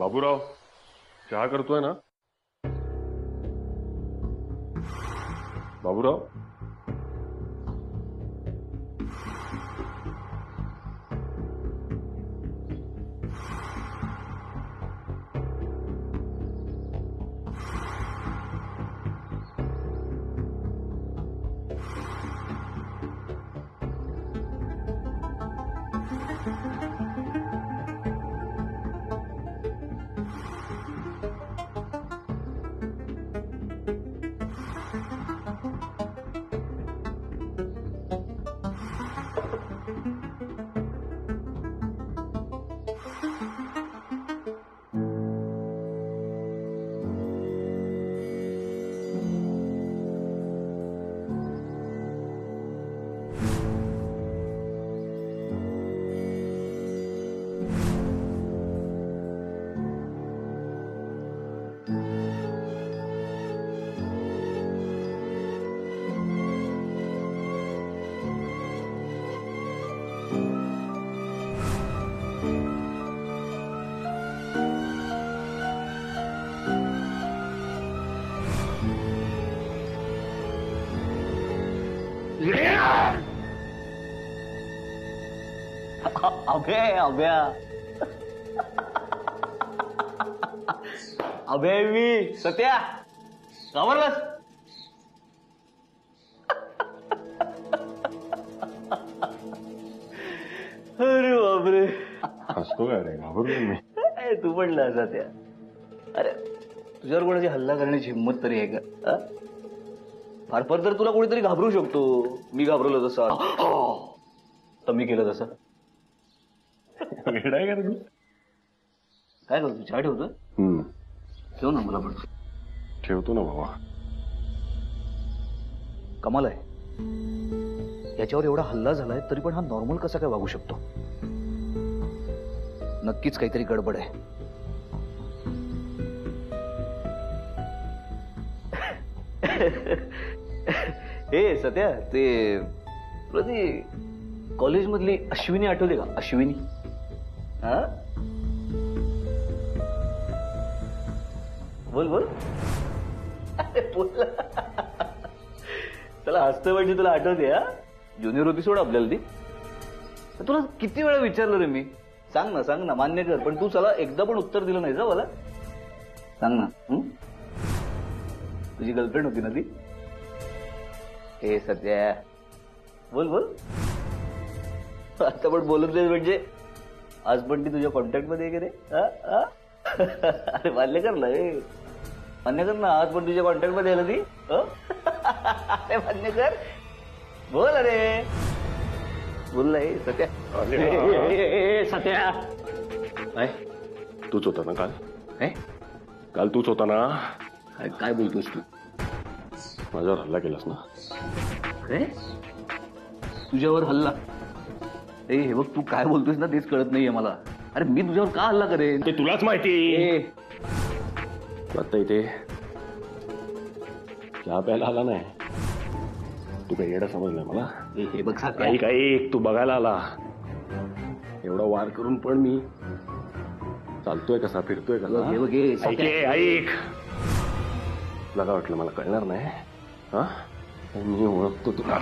बाबूराव चहा करतोय ना? बाबूराव अभ्या अभ्या अभय मी सत्या घाबरलास? अरे बापरे हसतो काय रे? घाबरलो मी. तू पडला सत्या. अरे तुझ्यावर कोणाची हल्ला करण्याची हिंमत तरी आहे का? फार फार तर तुला कोणीतरी घाबरू शकतो. मी घाबरलो तसा तर मी केलं तसं. वेडा आहे का रे तू? काय करतो? चहा ठेवतो. ठेव ना मला पण. ठेवतो ना बाबा. कमाल आहे, याच्यावर एवढा हल्ला झालाय तरी पण हा नॉर्मल कसा काय वागू शकतो? नक्कीच काहीतरी गडबड आहे. हे सत्या, ते तुला ती कॉलेजमधली अश्विनी आठवते का? अश्विनी हा बोल बोल. बोल. चला हसतं म्हणजे तुला आठवते? हा ज्युनियर होती सोड आपल्याला ती. तुला किती वेळा विचारलं रे मी, सांग ना मान्य कर. पण तू चला एकदा पण उत्तर दिलं नाही जा मला. सांग ना. तुझी गर्लफ्रेंड होती ना ती? हे सध्या बोल बोल. आता पण बोलत नाही म्हणजे आज पण ती तुझ्या कॉन्टॅक्ट मध्ये आहे का रे? अरे मान्य कर ना, मान्य कर ना. आज पण तुझ्या कॉन्टॅक्ट मध्ये आहे ना ती? अरे मान्य कर. बोल अरे बोल. नाही सत्या. सत्या काय तूच होता ना काल? काय काल तूच होता ना? काय बोलतोस तू? माझ्यावर हल्ला केलास ना? काय तुझ्यावर हल्ला? हे बघ, तू काय बोलतोस ना तेच कळत नाहीये मला. अरे मी तुझ्यावर का हल्ला करेन? ते तुलाच माहिती. आता इथे चहा प्यायला आला नाही. तू काही येडा समजलाय मला? हे बघ काही काही तू बघायला आला. एवढा वार करून पण मी चालतोय कसा, फिरतोय कसा? हे बघ ऐक. तुला काय वाटलं मला कळणार नाही? हा मी ओळखतो तुला.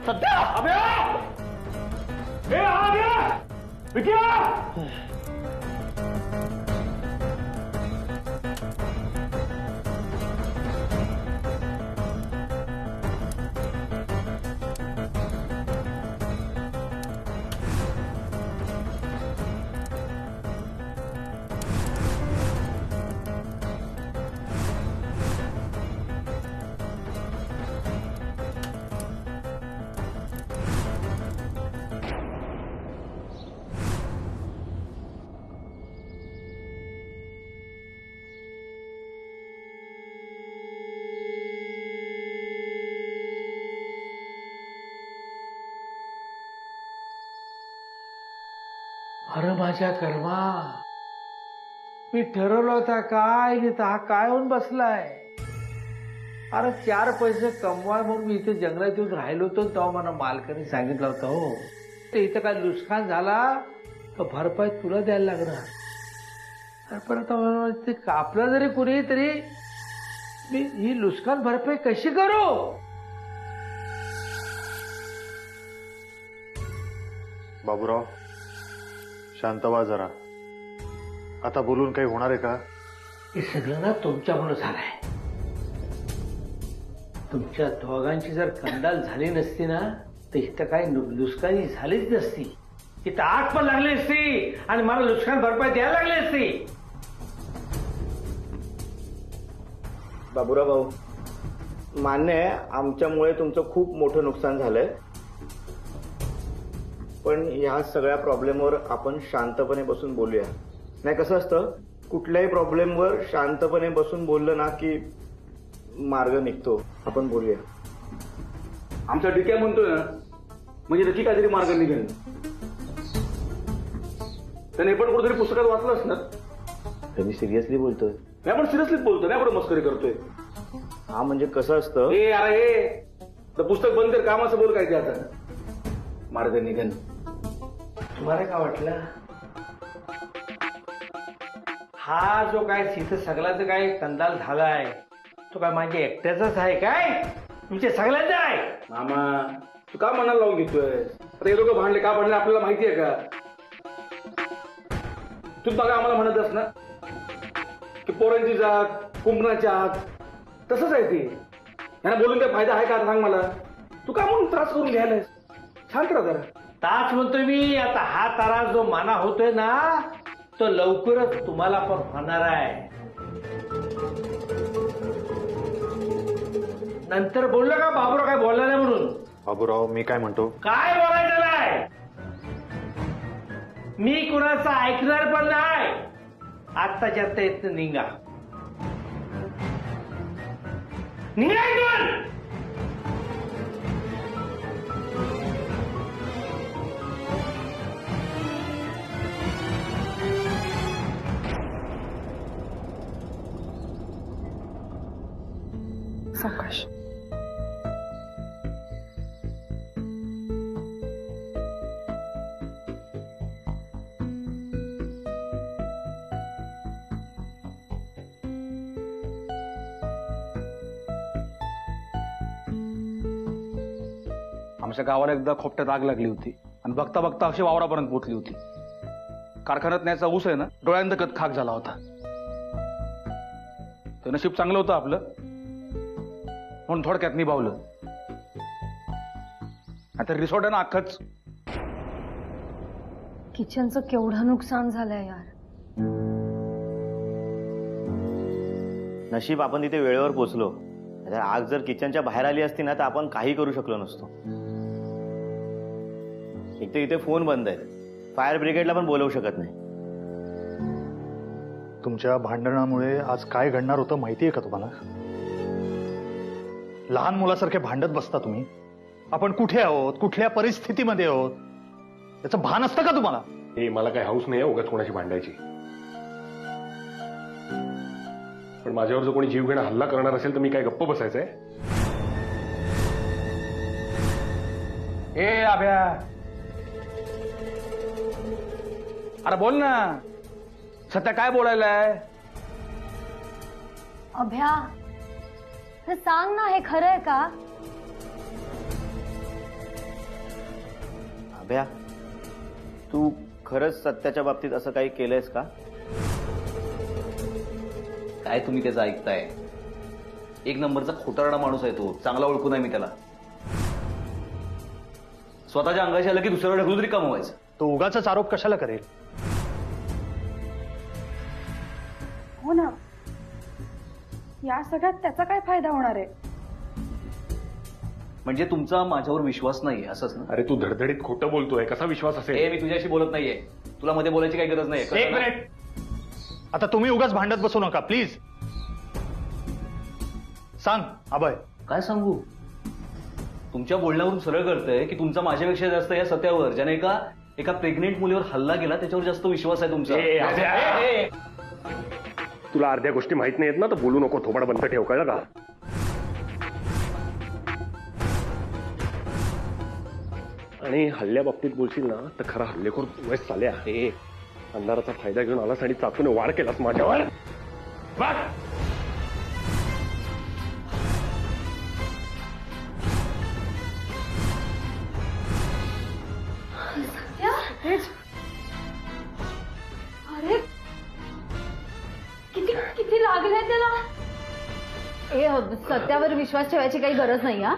सध्या अबे ए आ गया विक्या. अरे माझ्या कर्मा, मी ठरवलं होता काय नाही तर हा काय होऊन बसलाय. अरे 4 पैसे कमवाय म्हणून मी इथे जंगलात येऊन राहिलो होतो तेव्हा मला मालकाने सांगितलं होतं हो ते इथं काय नुकसान झाला तर भरपाई तुला द्यायला लागणार. अरे पण आता मला वाटतं ते कापलं जरी कुणी तरी मी ही नुकसान भरपाई कशी करू. बाबूराव, शांत व्हा जरा. आता बोलून काही होणार आहे का? हे सगळं ना तुमच्यामुळे झालंय. तुमच्या दोघांची जर कंदाल झाली नसती ना तर इथं काही नुकसानी झालीच नसती. इथं आग पण लागली असती आणि मला नुकसान भरपाई द्यायला लागली असती. बाबूराव भाऊ, मान्य आहे आमच्यामुळे तुमचं खूप मोठं नुकसान झालंय, पण ह्या सगळ्या प्रॉब्लेमवर आपण शांतपणे बसून बोलूया. नाही कसं असतं, कुठल्याही प्रॉब्लेमवर शांतपणे बसून बोललं ना की मार्ग निघतो. आपण बोलूया. आमचा डिक्या म्हणतोय ना म्हणजे नक्की काहीतरी मार्ग निघेल. त्याने पण कुठेतरी पुस्तकात वाचलं असणार. तुम्ही सिरियसली बोलतोय? मी पण सिरियसलीच बोलतोय, नाही पण मस्करी करतोय. हा म्हणजे कसं असतं, ए अरे तर पुस्तक बंद कर, कामाचं बोल काय ते आता. मार्ग निघेल. तुम्हाला काय वाटलं हा जो काय तिथं सगळ्याचं काय कंदाल झालाय तो काय माझ्या एकट्याचाच आहे काय तुमच्या सगळ्यांचा आहे? मामा तू का मनाला लावून घेतोय? आता हे लोक भांडले का भांडले आपल्याला माहिती आहे का? तूच बघा आम्हाला म्हणतस ना की पोरांची जात कुंपणाची आत, तसंच आहे ते. यांना बोलून काय फायदा आहे का सांग मला. तू का म्हणून त्रास करून घ्यायलास? शांत राहा जरा. ताच म्हणतोय मी. आता हा तारा जो माना होतोय ना तो लवकरच तुम्हाला पण होणार आहे. नंतर बोललो का बाबूराव काय बोलला नाही म्हणून? बाबूराव, मी काय म्हणतो, काय बोलायचं नाही. मी कुणाचं ऐकणार पण नाही. आत्ताच्या आत्ता इथं निघा. निघा इथून. सावकाश. आमच्या गावाला एकदा खोपट्यात आग लागली होती आणि बघता बघता अशी वावरापर्यंत पोहोचली होती. कारखान्यात न्यायचा ऊस आहे ना डोळ्यांदकत खाक झाला होता. तर नशीब चांगलं होतं आपलं म्हणून थोडक्यात निभावलं. आता रिसॉर्ट आहे ना अख्खच. किचनचं केवढं नुकसान झालंय यार. नशीब आपण तिथे वेळेवर पोहोचलो. आग जर किचनच्या बाहेर आली असती ना तर आपण काही करू शकलो नसतो. एक तर इथे फोन बंद आहेत, फायर ब्रिगेडला पण बोलवू शकत नाही. तुमच्या भांडणामुळे आज काय घडणार होतं माहिती आहे का तुम्हाला? लहान मुलासारखे भांडत बसता तुम्ही. आपण कुठे आहोत, कुठल्या परिस्थितीमध्ये आहोत याचं भान असतं का तुम्हाला? हे मला काही हाऊस नाही उगाच कोणाशी भांडायची. पण माझ्यावर जर कोणी जीवघेणा हल्ला करणार असेल तर मी काय गप्प बसायचंय? ए आभ्या, अरे बोल ना. सध्या काय बोलायलाय? अभ्या, हे सांग ना, हे खरं आहे का? अभ्या, तू खरंच सत्याच्या बाबतीत असं काही केलंयस का? काय तुम्ही त्याचं ऐकताय? एक नंबरचा खोटारडा माणूस आहे तो. चांगला ओळखून आहे मी त्याला. स्वतःच्या अंगाशी आलं की दुसऱ्यावर ढकलून तरी कमवायचं. तो उगाचाच आरोप कशाला करेल? हो ना, या सगळ्यात त्याचा काय फायदा होणार आहे? म्हणजे तुमचा माझ्यावर विश्वास नाहीये असंच ना? अरे तू धडधडीत खोटं बोलतोय, कसा विश्वास ए, असेल? मी तुझ्याशी बोलत नाहीये. तुला मध्ये बोलायची काही गरज नाहीये. एक मिनिट. आता तुम्ही उगाच भांडत बसू नका प्लीज. सांग अभय. काय सांगू? तुमच्या बोलण्यावरून सरळ कळतंय की तुमचा माझ्यापेक्षा जास्त या सत्यावर, ज्याने एका एका प्रेग्नेंट मुलीवर हल्ला गेला त्याच्यावर जास्त विश्वास आहे तुमचा. तुला अर्ध्या गोष्टी माहित नाहीत ना, तर बोलू नको. थोबाड बंद ठेव, कळलं का? आणि हल्ल्या बाबतीत बोलशील ना तर खरा हल्लेखोर वयस चाल्या. अंधाराचा फायदा घेऊन आलास आणि चाकूने वार केलास माझ्यावर. बघ. अरे किती किती लागलंय त्याला. सत्यावर विश्वास ठेवायची काही गरज नाही. हा,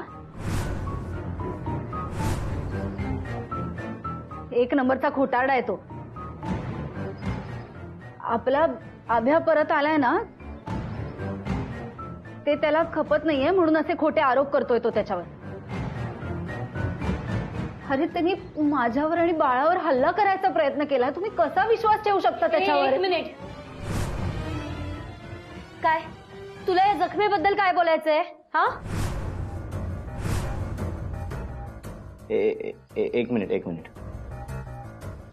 एक नंबरचा खोटारडा आहे तो. आपला अभ्या परत आलाय ना, ते त्याला खपत नाहीये म्हणून असे खोटे आरोप करतोय तो त्याच्यावर. अरे त्यांनी माझ्यावर आणि बाळावर हल्ला करायचा प्रयत्न केला. तुम्ही कसा विश्वास ठेवू शकता त्याच्यावर? एक मिनिट. काय तुला या जखमेबद्दल काय बोलायचंय? हा, एक मिनिट.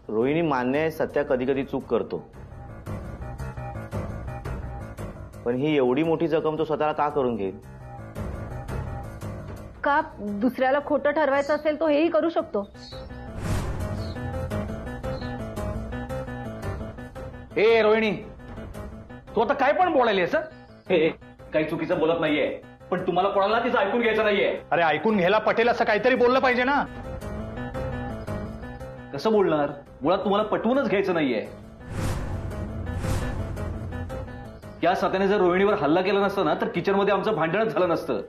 रोहिणी, मान्य आहे सत्या कधी कधी चूक करतो, पण ही एवढी मोठी जखम तो स्वतःला का करून घेईल? का दुसऱ्याला खोटं ठरवायचं असेल तो हेही करू शकतो. ए रोहिणी, तू आता काय पण बोलायलीस? काही चुकीचं बोलत नाहीये, पण तुम्हाला कोणाला तिचं ऐकून घ्यायचं नाहीये. अरे ऐकून घ्यायला पटेल असं काहीतरी बोललं पाहिजे ना. कसं बोलणार? मुळात तुम्हाला पटवूनच घ्यायचं नाहीये. या सत्याने जर रोहिणीवर हल्ला केला नसता ना, तर किचनमध्ये आमचं भांडणच झालं नसतं.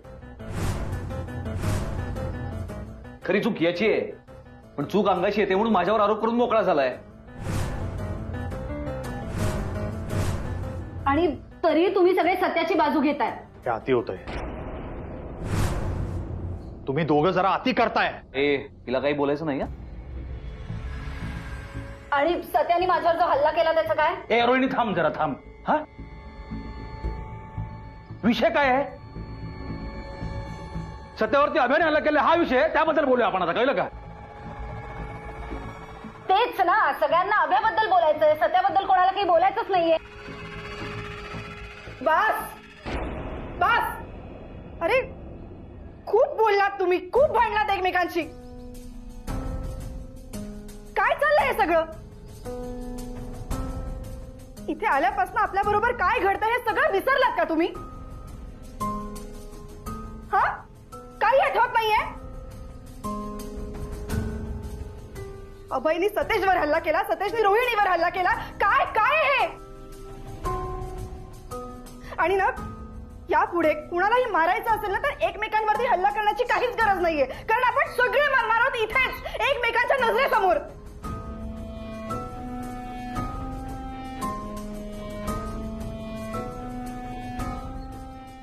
खरी चूक याची आहे, पण चूक अंगाशी येते म्हणून माझ्यावर आरोप करून मोकळा झालाय. आणि तरी तुम्ही सगळे सत्याची बाजू घेताय. हे अति होतंय. तुम्ही दोघं जरा अति करताय. तिला काही बोलायचं नाही. आणि सत्याने माझ्यावर जो हल्ला केला त्याचं काय? ए रोहिणी, थांब जरा, थांब. हा, विषय काय आहे? सत्यावरती अभ्याने हल्ला केला हा विषय, त्याबद्दल बोलूया आपण आता, कळलं का? तेच ना, सगळ्यांना अभ्याबद्दल बोलायचंय, सत्याबद्दल कोणाला काही बोलायचंच नाहीये. बस. अरे खूप बोललात तुम्ही, खूप भांडलात एकमेकांशी. काय चाललंय हे सगळं? इथे आल्यापासून आपल्या बरोबर काय घडतंय हे सगळं विसरलात का तुम्ही? हा, काही आठवत नाहीये? अभयनी सतेशवर हल्ला केला, सतेशने रोहिणीवर हल्ला केला. काय काय हे? आणि ना, यापुढे कुणालाही मारायचं असेल ना तर एकमेकांवरती हल्ला करण्याची काहीच गरज नाहीये, कारण आपण सगळे मरणार आहोत इथेच, एकमेकांच्या नजरेसमोर.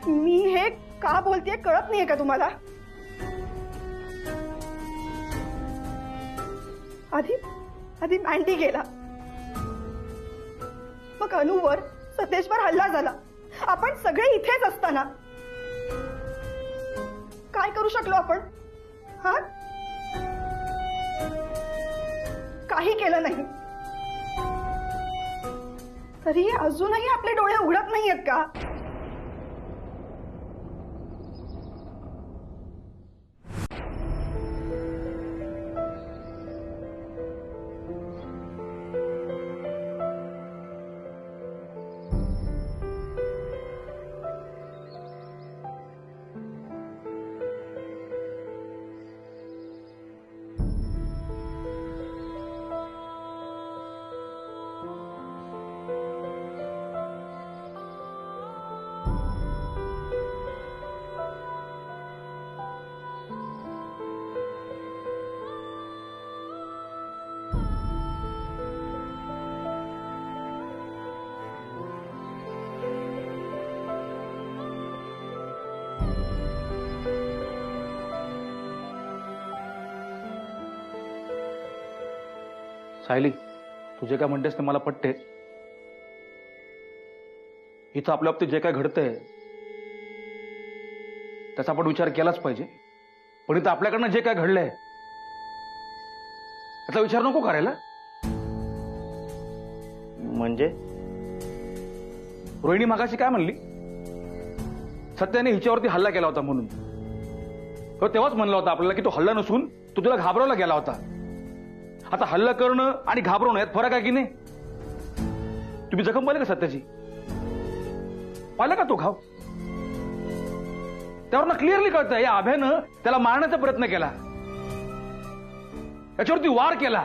मी हे का बोलतेय कळत नाहीये का तुम्हाला? आधी मॅन्डी गेला, मग अनुवर, सतेशवर हल्ला झाला. आपण सगळे इथेच असताना काय करू शकलो आपण? हा, काही केलं नाही. तरी अजूनही आपले डोळे उघडत नाहीयेत का? सायली, तुझे काय म्हणतेस ते मला पटते. इथं आपल्या बाबतीत जे काय घडतंय त्याचा आपण विचार केलाच पाहिजे, पण इथं आपल्याकडनं जे काय घडलंय याचा विचार नको करायला. म्हणजे रोहिणी मागाशी काय म्हणली? सत्याने हिच्यावरती हल्ला केला होता म्हणून. तो तेव्हाच म्हणला होता आपल्याला की तो हल्ला नसून तो तुला घाबरवला गेला होता. आता हल्ला करणं आणि घाबरवणं यात फरक आहे की नाही? तुम्ही जखम पाहिली का सत्याची? पाहिलं का तो घाव? त्यावरनं क्लिअरली कळतं या अभ्यानं त्याला मारण्याचा प्रयत्न केला, त्याच्यावरती वार केला.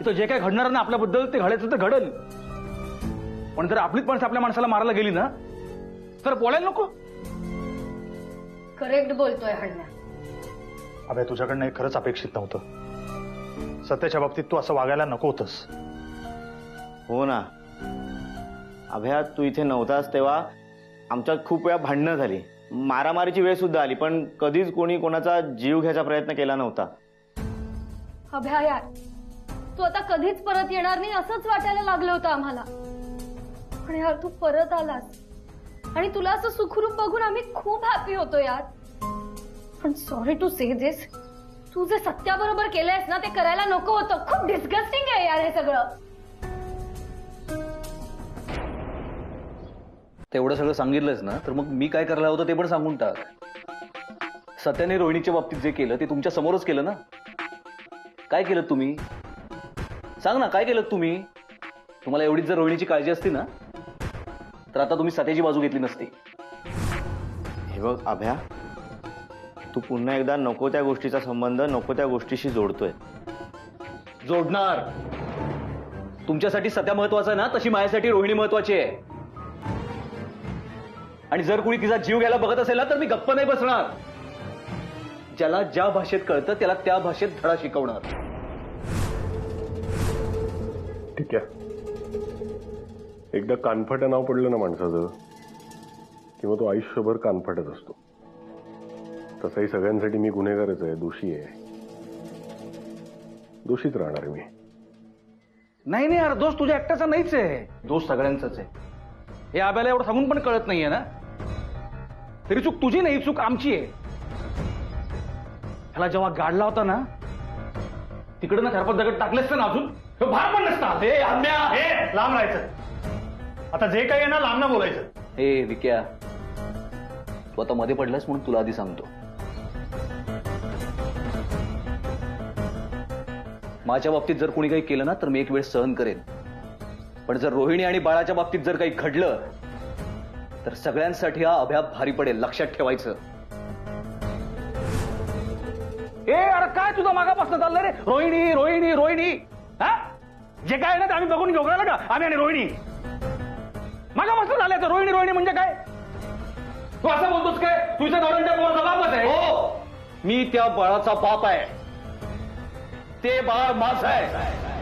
इथं जे काय घडणार ना आपल्याबद्दल ते घडायचं तर घडल, पण जर आपलीच माणसं आपल्या माणसाला मारायला गेली ना तर बोलायला नको. करेक्ट बोलतोय हळण्या. अभय, तुझ्याकडनं हे खरंच अपेक्षित नव्हतं. सत्याच्या बाबतीत तू असं वागायला नको होतंस. हो ना अभ्या, तू इथे नव्हतास तेव्हा आमच्यात खूप वेळा भांडणं झाली, मारामारीची वेळ सुद्धा आली, पण कधीच कोणी कोणाचा जीव घ्यायचा प्रयत्न केला नव्हता. अभ्या यार, तू आता कधीच परत येणार नाही असंच वाटायला लागलं होतं आम्हाला. पण यार तू परत आलास आणि तुला असं सुखरूप बघून आम्ही खूप हॅपी होतो यार. पण सॉरी टू से दिस, तू जे सत्याबरोबर केलंयस ना ते करायला नको होतं. खूप डिस्गस्टिंग आहे यार हे सगळं. तेवढं सगळं सांगितलंच ना, तर मग मी काय करायला होतं ते पण सांगून टाक. सत्याने रोहिणीच्या बाबतीत जे केलं ते तुमच्या समोरच केलं ना. काय केलं तुम्ही? सांग ना, काय केलं तुम्ही? तुम्हाला एवढीच जर रोहिणीची काळजी असती ना तर आता तुम्ही सत्याची बाजू घेतली नसती. हे बघ अभ्या, तू पुन्हा एकदा नको त्या गोष्टीचा संबंध नको त्या गोष्टीशी जोडतोय. जोडणार. तुमच्यासाठी सत्या महत्वाचा आहे ना, तशी माझ्यासाठी रोहिणी महत्वाची आहे. आणि जर कुणी तिचा जीव घ्यायला बघत असेल ना तर मी गप्प नाही बसणार. ज्याला ज्या भाषेत कळतं त्याला त्या भाषेत धडा शिकवणार. ठीक आहे, एकदा कानफाटं नाव पडलं ना माणसाचं किंवा तो आयुष्यभर कानफाटत असतो. तसंही सगळ्यांसाठी मी गुन्हेगारच आहे, दोषी आहे, दोषीच राहणार मी. नाही नाही यार, दोष तुझ्या एकट्याचा नाहीच आहे, दोष सगळ्यांचाच आहे. हे आब्याला एवढं सांगून पण कळत नाहीये ना. तरी चूक तुझी नाही, चूक आमची आहे. ह्याला जेव्हा गाडला होता ना तिकडे ना 4-5 दगड टाकलेस ना अजून हे भार पण नसता. लांब राहायचं. आता जे काही आहे ना लांब ना बोलायचं. हे विक्या, तू आता मध्ये पडलास म्हणून तुला आधी सांगतो. माझ्या बाबतीत जर कोणी काही केलं ना तर मी एक वेळ सहन करेन, पण जर रोहिणी आणि बाळाच्या बाबतीत जर काही घडलं तर सगळ्यांसाठी हा अभ्या भारी पडेल, लक्षात ठेवायचं. अरे काय तुझा मागापासून चाललंय रे? रोहिणी रोहिणी रोहिणी. हा, जे काय ना ते आम्ही बघून घेऊ का आम्ही आणि रोहिणी. मागापासून झालंय तर रोहिणी रोहिणी म्हणजे काय? तू असं बोलतोस काय? तुझ्या नवऱ्याच्या पोराचा बापच आहे. हो, मी त्या बाळाचा बाप आहे. ते बाळ माझं आहे.